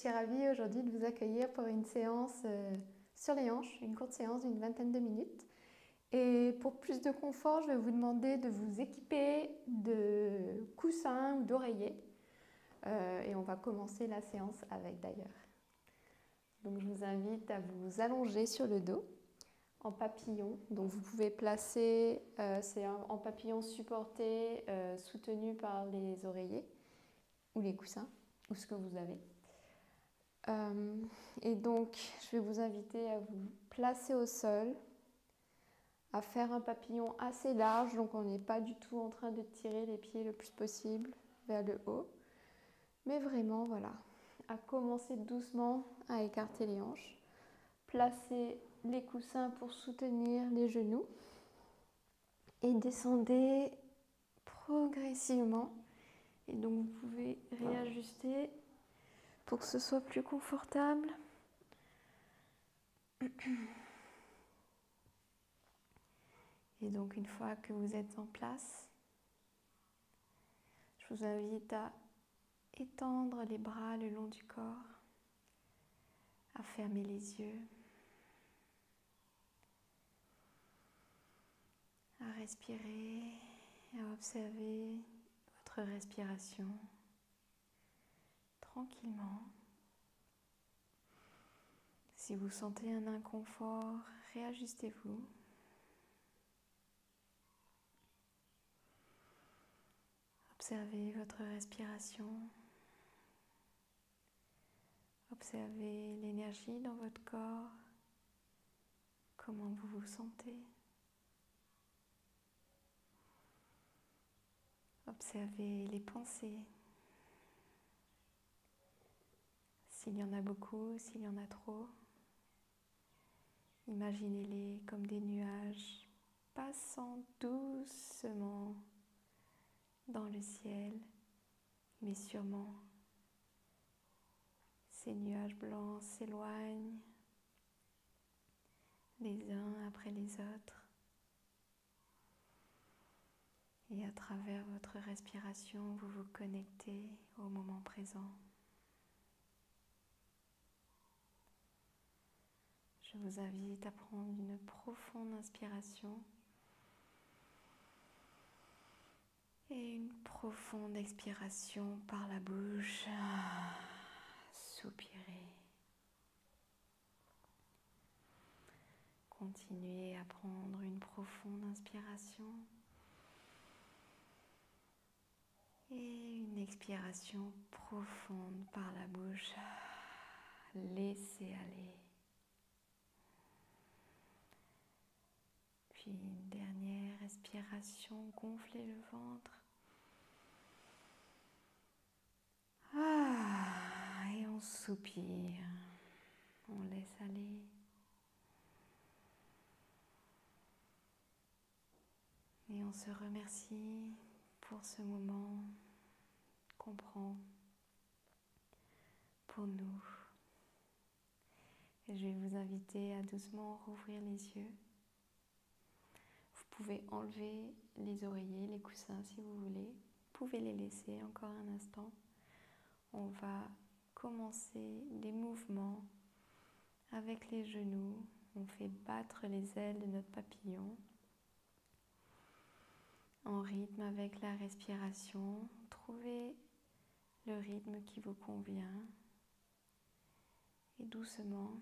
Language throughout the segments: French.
suis ravie aujourd'hui de vous accueillir pour une séance sur les hanches, une courte séance d'une vingtaine de minutes. Et pour plus de confort, je vais vous demander de vous équiper de coussins ou d'oreillers. Et on va commencer la séance avec d'ailleurs. Donc je vous invite à vous allonger sur le dos en papillon. Donc vous pouvez placer, c'est en papillon supporté, soutenu par les oreillers ou les coussins, ou ce que vous avez. Et donc, je vais vous inviter à vous placer au sol, à faire un papillon assez large, donc on n'est pas du tout en train de tirer les pieds le plus possible vers le haut, mais vraiment, voilà, à commencer doucement à écarter les hanches, placer les coussins pour soutenir les genoux et descendez progressivement. Et donc, vous pouvez réajuster pour que ce soit plus confortable. Et donc une fois que vous êtes en place, je vous invite à étendre les bras le long du corps, à fermer les yeux, à respirer, à observer votre respiration tranquillement. Si vous sentez un inconfort, réajustez-vous. Observez votre respiration. Observez l'énergie dans votre corps. Comment vous vous sentez. Observez les pensées. S'il y en a beaucoup, s'il y en a trop. Imaginez-les comme des nuages passant doucement dans le ciel, mais sûrement ces nuages blancs s'éloignent les uns après les autres. Et à travers votre respiration, vous vous connectez au moment présent. Je vous invite à prendre une profonde inspiration et une profonde expiration par la bouche. Soupirez. Continuez à prendre une profonde inspiration et une expiration profonde par la bouche. Laissez aller. Puis une dernière respiration, gonflez le ventre. Et on soupire. On laisse aller. Et on se remercie pour ce moment qu'on prend pour nous. Et je vais vous inviter à doucement rouvrir les yeux. Vous pouvez enlever les oreillers, les coussins si vous voulez. Vous pouvez les laisser encore un instant. On va commencer des mouvements avec les genoux. On fait battre les ailes de notre papillon en rythme avec la respiration. Trouvez le rythme qui vous convient et doucement,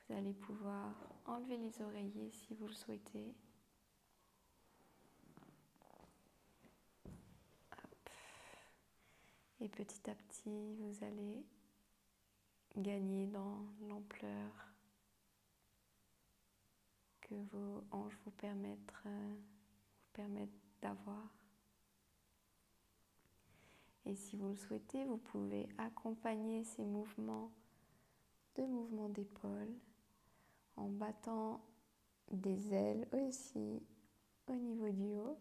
vous allez pouvoir enlever les oreillers si vous le souhaitez. Hop. Et petit à petit, vous allez gagner dans l'ampleur que vos hanches vous permettent d'avoir. Et si vous le souhaitez, vous pouvez accompagner ces mouvements de mouvements d'épaules en battant des ailes aussi au niveau du haut.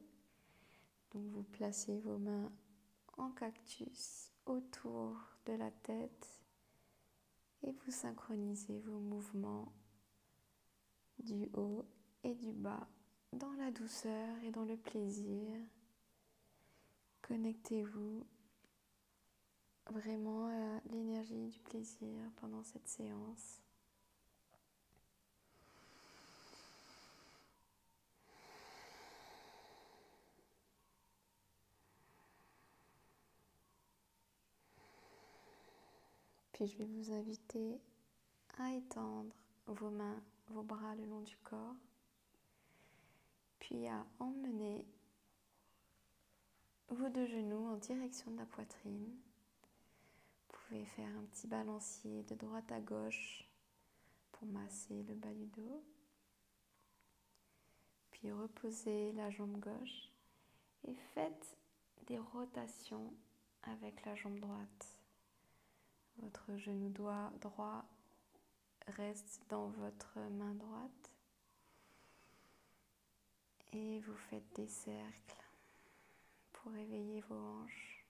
Donc vous placez vos mains en cactus autour de la tête et vous synchronisez vos mouvements du haut et du bas dans la douceur et dans le plaisir. Connectez-vous vraiment à l'énergie du plaisir pendant cette séance. Puis je vais vous inviter à étendre vos mains, vos bras le long du corps, puis à emmener vos deux genoux en direction de la poitrine. Vous pouvez faire un petit balancier de droite à gauche pour masser le bas du dos. Puis reposez la jambe gauche et faites des rotations avec la jambe droite. Votre genou droit reste dans votre main droite et vous faites des cercles pour réveiller vos hanches.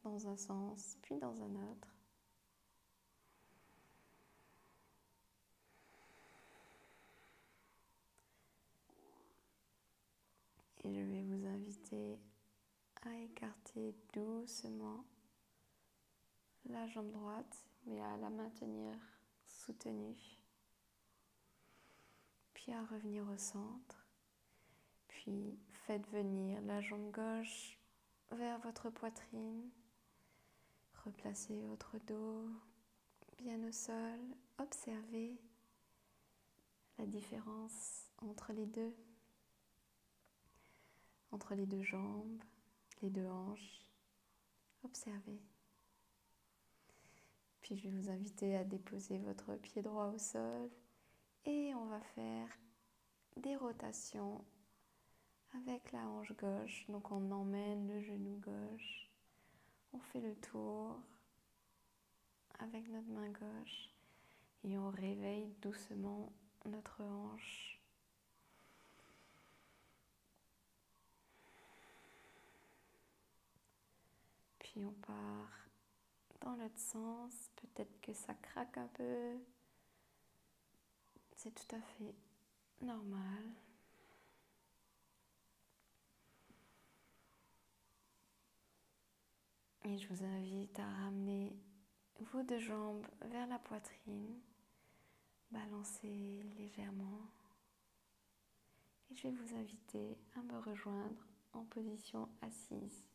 Dans un sens, puis dans un autre. Et je vais vous inviter à écarter doucement la jambe droite, mais à la maintenir soutenue. Puis à revenir au centre. Puis faites venir la jambe gauche vers votre poitrine. Replacez votre dos bien au sol. Observez la différence entre les deux jambes, les deux hanches. Observez. Puis je vais vous inviter à déposer votre pied droit au sol et on va faire des rotations avec la hanche gauche. Donc on emmène le genou gauche, on fait le tour avec notre main gauche et on réveille doucement notre hanche. Puis on part dans l'autre sens, peut-être que ça craque un peu, c'est tout à fait normal. Et je vous invite à ramener vos deux jambes vers la poitrine, balancer légèrement. Et je vais vous inviter à me rejoindre en position assise.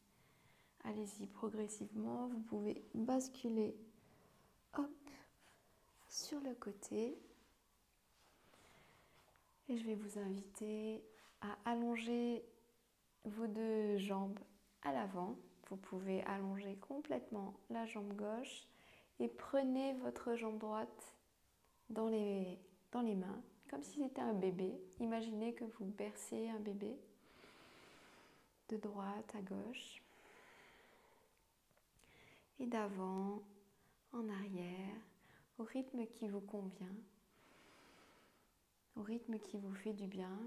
Allez-y progressivement, vous pouvez basculer hop, sur le côté. Et je vais vous inviter à allonger vos deux jambes à l'avant. Vous pouvez allonger complètement la jambe gauche et prenez votre jambe droite dans les mains, comme si c'était un bébé. Imaginez que vous bercez un bébé de droite à gauche et d'avant en arrière, au rythme qui vous convient, au rythme qui vous fait du bien.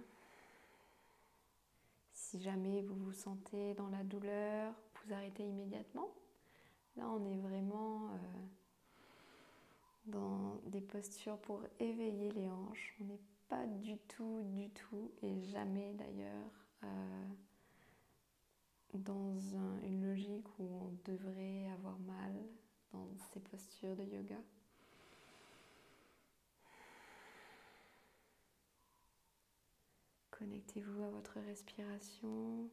Si jamais vous vous sentez dans la douleur, vous arrêtez immédiatement. Là, on est vraiment dans des postures pour éveiller les hanches. On n'est pas du tout, et jamais d'ailleurs, dans une logique où on devrait avoir mal dans ces postures de yoga. Connectez-vous à votre respiration,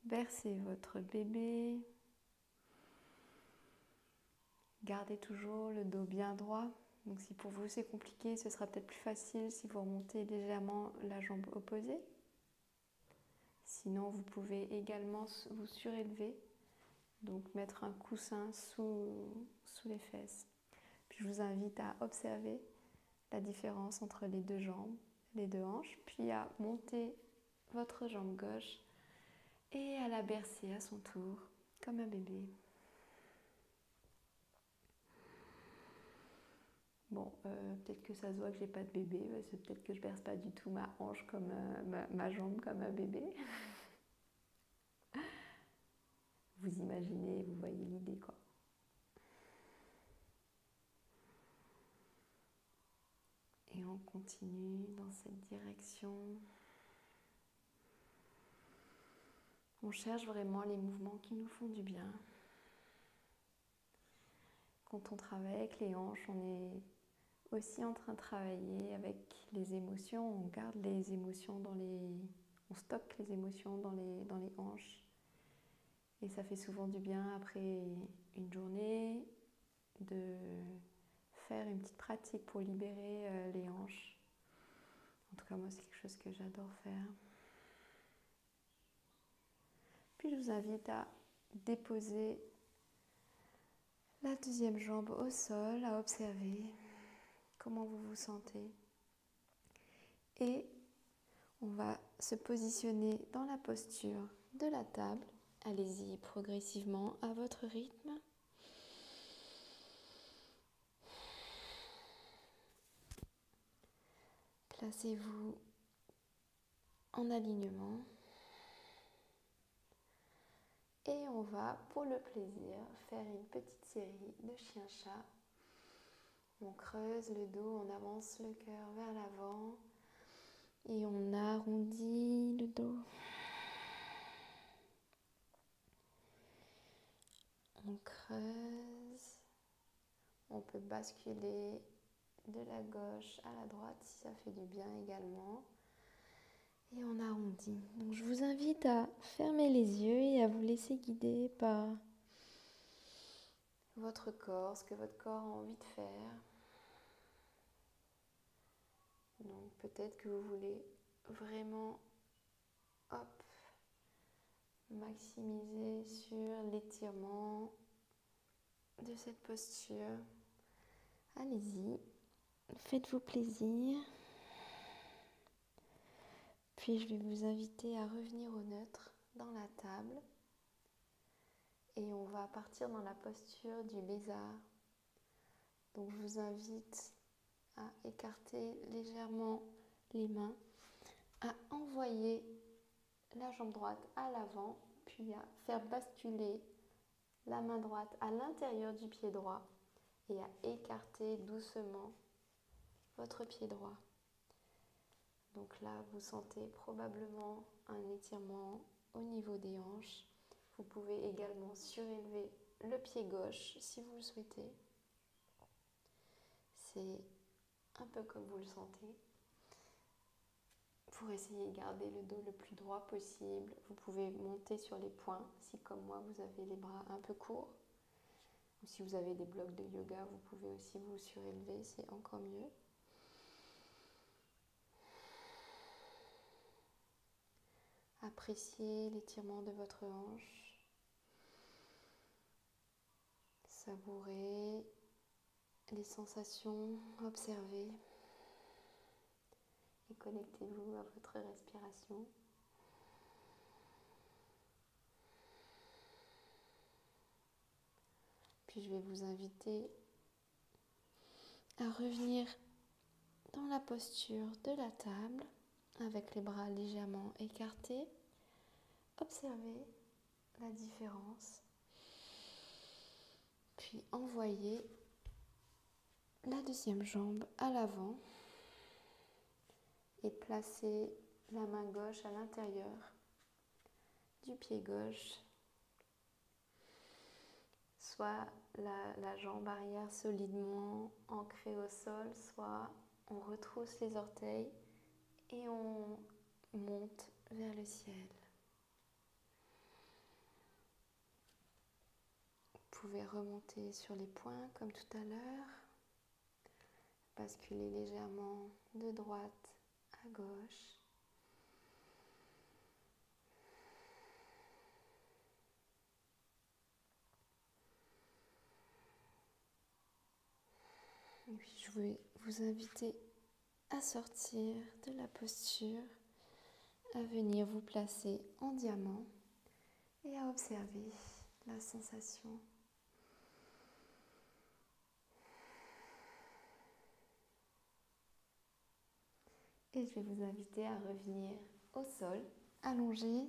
bercez votre bébé, gardez toujours le dos bien droit. Donc si pour vous c'est compliqué, ce sera peut-être plus facile si vous remontez légèrement la jambe opposée. Sinon vous pouvez également vous surélever, donc mettre un coussin sous les fesses. Puis je vous invite à observer la différence entre les deux jambes, les deux hanches, puis à monter votre jambe gauche et à la bercer à son tour, comme un bébé. Bon, peut-être que ça se voit que j'ai pas de bébé, c'est peut-être que je berce pas du tout ma hanche comme ma jambe comme un bébé. Vous imaginez, vous voyez l'idée quoi. Et on continue dans cette direction. On cherche vraiment les mouvements qui nous font du bien. Quand on travaille avec les hanches, on est aussi en train de travailler avec les émotions. On garde les émotions on stocke les émotions dans les hanches. Et ça fait souvent du bien après une journée de faire une petite pratique pour libérer les hanches. En tout cas, moi, c'est quelque chose que j'adore faire. Puis, je vous invite à déposer la deuxième jambe au sol, à observer comment vous vous sentez. Et on va se positionner dans la posture de la table. Allez-y progressivement à votre rythme. Placez-vous en alignement. Et on va, pour le plaisir, faire une petite série de chien-chat. On creuse le dos, on avance le cœur vers l'avant et on arrondit le dos. On creuse. On peut basculer de la gauche à la droite si ça fait du bien également. Et on arrondit. Donc je vous invite à fermer les yeux et à vous laisser guider par votre corps, ce que votre corps a envie de faire. Donc peut-être que vous voulez vraiment maximiser sur l'étirement de cette posture. Allez-y, faites-vous plaisir. Puis je vais vous inviter à revenir au neutre dans la table. Et on va partir dans la posture du lézard. Donc je vous invite à écarter légèrement les mains, à envoyer la jambe droite à l'avant, puis à faire basculer la main droite à l'intérieur du pied droit et à écarter doucement votre pied droit. Donc là, vous sentez probablement un étirement au niveau des hanches. Vous pouvez également surélever le pied gauche si vous le souhaitez. C'est un peu comme vous le sentez. Pour essayer de garder le dos le plus droit possible, vous pouvez monter sur les poings si comme moi vous avez les bras un peu courts. Ou si vous avez des blocs de yoga, vous pouvez aussi vous surélever, c'est encore mieux. Appréciez l'étirement de votre hanche. Savourez les sensations, observez et connectez-vous à votre respiration. Puis je vais vous inviter à revenir dans la posture de la table avec les bras légèrement écartés. Observez la différence. Puis envoyez la deuxième jambe à l'avant et placez la main gauche à l'intérieur du pied gauche. Soit la jambe arrière solidement ancrée au sol, soit on retrousse les orteils et on monte vers le ciel. Vous pouvez remonter sur les poings comme tout à l'heure, basculer légèrement de droite à gauche. Et puis je vais vous inviter à sortir de la posture, à venir vous placer en diamant et à observer la sensation. Et je vais vous inviter à revenir au sol, allongé.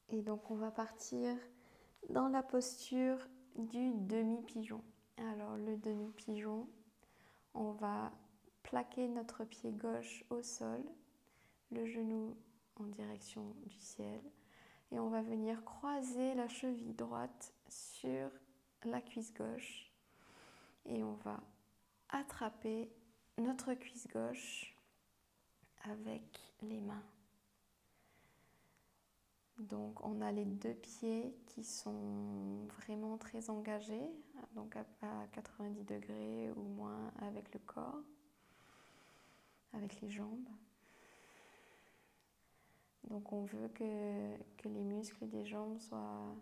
Et donc on va partir dans la posture du demi-pigeon. Alors le demi-pigeon, on va plaquer notre pied gauche au sol, le genou en direction du ciel. Et on va venir croiser la cheville droite sur la cuisse gauche. Et on va attraper notre cuisse gauche avec les mains. Donc on a les deux pieds qui sont vraiment très engagés, donc à 90 degrés ou moins avec le corps, avec les jambes. Donc on veut que les muscles des jambes soient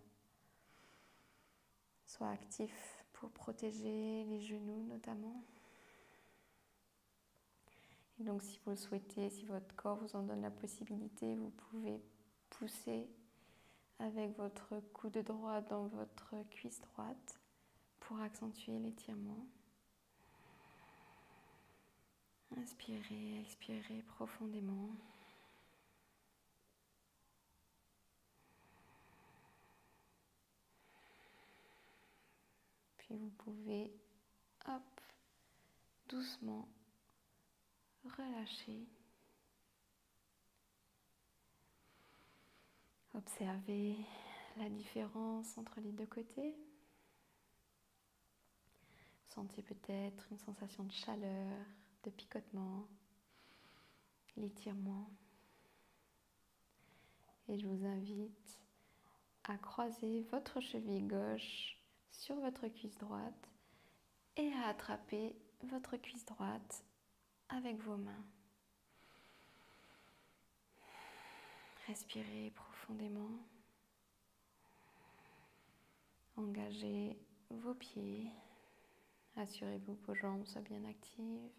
actifs pour protéger les genoux notamment. Et donc si vous le souhaitez, si votre corps vous en donne la possibilité, vous pouvez pousser avec votre coude droit dans votre cuisse droite pour accentuer l'étirement. Inspirez, expirez profondément. Puis vous pouvez, hop, doucement relâcher. Observez la différence entre les deux côtés. Vous sentez peut-être une sensation de chaleur, de picotement, l'étirement. Et je vous invite à croiser votre cheville gauche sur votre cuisse droite et à attraper votre cuisse droite avec vos mains. Respirez profondément. Engagez vos pieds. Assurez-vous que vos jambes soient bien actives.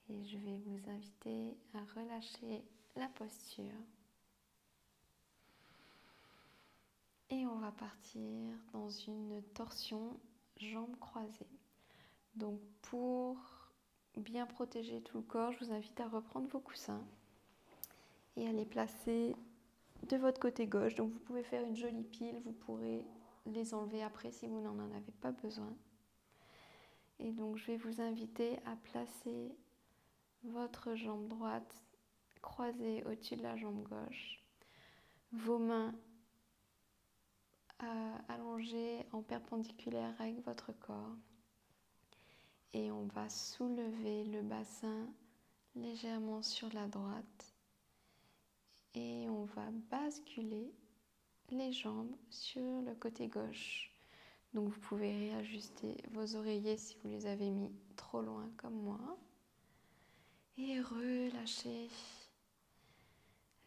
Et je vais vous inviter à relâcher la posture. Et on va partir dans une torsion jambes croisées. Donc pour bien protéger tout le corps, je vous invite à reprendre vos coussins et à les placer de votre côté gauche. Donc vous pouvez faire une jolie pile, vous pourrez les enlever après si vous n'en avez pas besoin. Et donc je vais vous inviter à placer votre jambe droite croisée au-dessus de la jambe gauche, vos mains allongées en perpendiculaire avec votre corps. Et on va soulever le bassin légèrement sur la droite et on va basculer les jambes sur le côté gauche. Donc vous pouvez réajuster vos oreillers si vous les avez mis trop loin comme moi. Et relâchez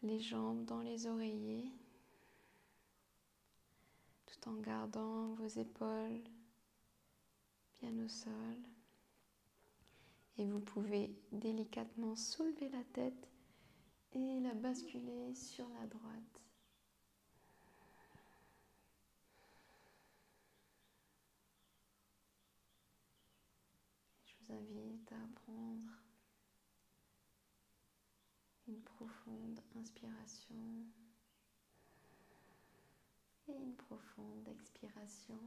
les jambes dans les oreillers tout en gardant vos épaules bien au sol. Et vous pouvez délicatement soulever la tête et la basculer sur la droite. Je vous invite à prendre une profonde inspiration et une profonde expiration.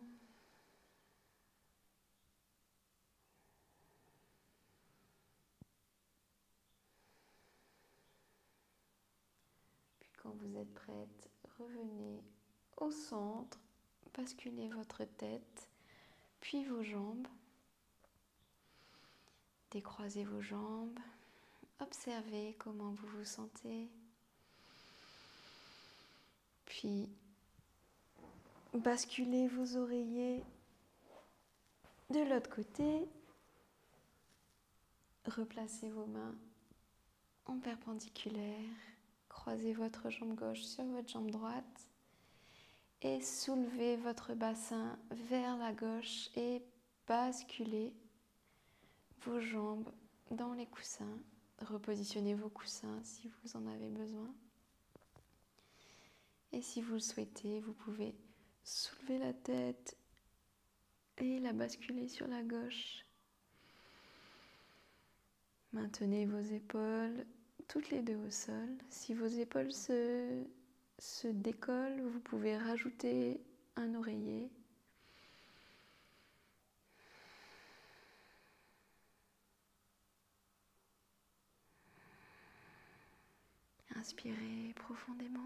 Puis quand vous êtes prête, revenez au centre, basculez votre tête, puis vos jambes. Décroisez vos jambes, observez comment vous vous sentez. Puis basculez vos oreillers de l'autre côté. Replacez vos mains en perpendiculaire. Croisez votre jambe gauche sur votre jambe droite. Et soulevez votre bassin vers la gauche et basculez vos jambes dans les coussins. Repositionnez vos coussins si vous en avez besoin. Et si vous le souhaitez, vous pouvez soulever la tête et la basculer sur la gauche. Maintenez vos épaules toutes les deux au sol. Si vos épaules se se décolle, vous pouvez rajouter un oreiller. Inspirez profondément.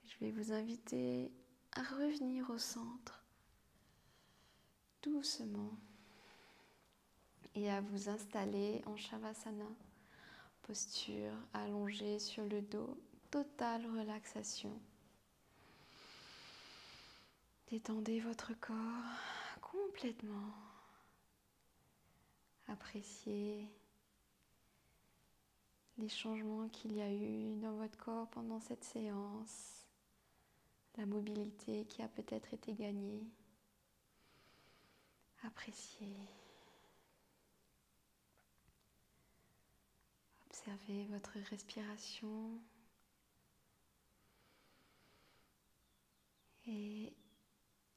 Je vais vous inviter à revenir au centre, doucement, et à vous installer en Shavasana, posture allongée sur le dos, totale relaxation. Détendez votre corps complètement. Appréciez les changements qu'il y a eu dans votre corps pendant cette séance, la mobilité qui a peut-être été gagnée. Appréciez. Observez votre respiration et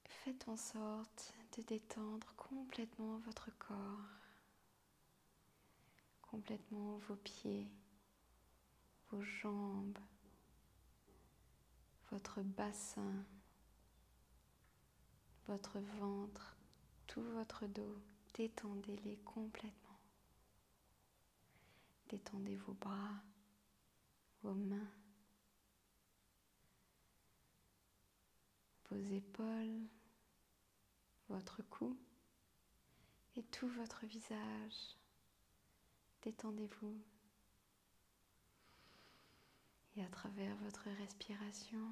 faites en sorte de détendre complètement votre corps, complètement vos pieds, vos jambes, votre bassin, votre ventre, tout votre dos. Détendez-les complètement. Détendez vos bras, vos mains, vos épaules, votre cou et tout votre visage. Détendez-vous. Et à travers votre respiration,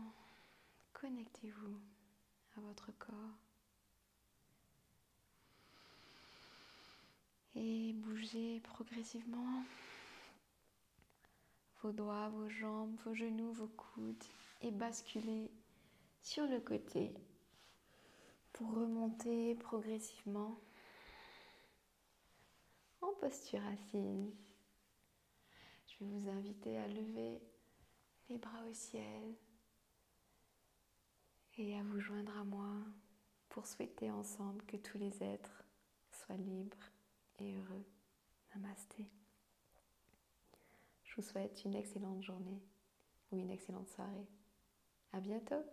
connectez-vous à votre corps. Et bougez progressivement vos doigts, vos jambes, vos genoux, vos coudes et basculez sur le côté pour remonter progressivement en posture assise. Je vais vous inviter à lever les bras au ciel et à vous joindre à moi pour souhaiter ensemble que tous les êtres soient libres et heureux. Namasté. Je vous souhaite une excellente journée ou une excellente soirée. À bientôt.